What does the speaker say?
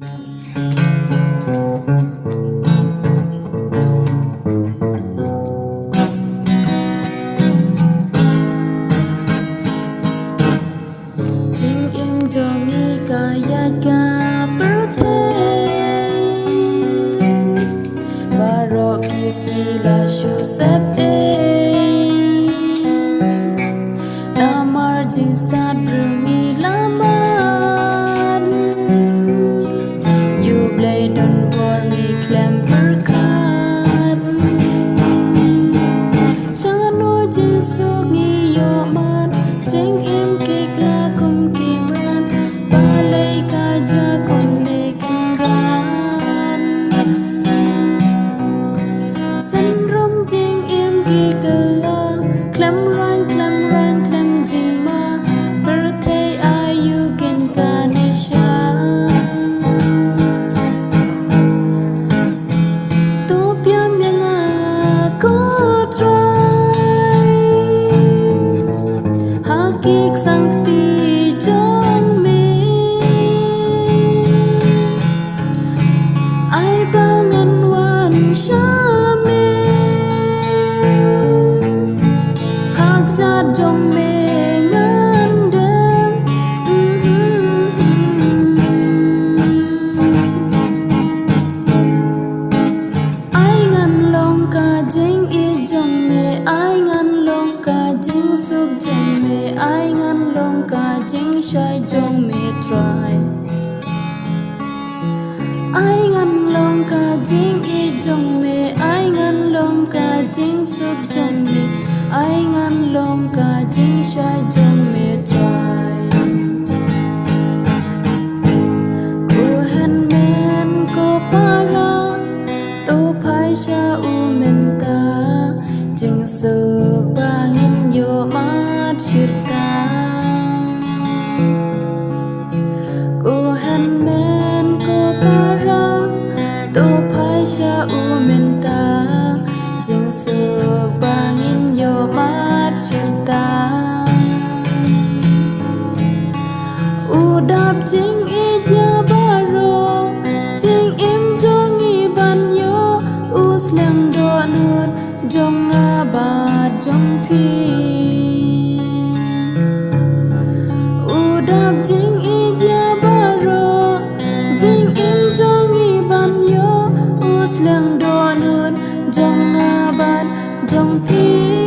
Bismillah Joseph Lamar jing start brungi laman You play don't worry clam berkat Chano jing sugi yoman jing im kikla kum kibran balai kaja kum nekan jing im gigala clam rang jing ma birthday ayu gen kanisha to piam yang aku try hakik sakti jong me ai bangan wan shame jong me ngandem ai ngan long ka jing i jong me ai ngan long ka jing suk jong me ai ngan long ka jing shai jong me try ai ngan long ka jing i jong me ai ngan long ka jing suk jong me ai ngan long ka jing shai jong me try ko han men ko para to phai sha u men ta jing suk bangin yo mat chita ko han men ko para to phai sha u men ta jing suk bangin yo mat chita udap jing i ja baro jing im jong i ban yo uslam do nun jong abad jong phi udap jing i ja baro jing im jong i ban yo uslam do nun jong abad jong phi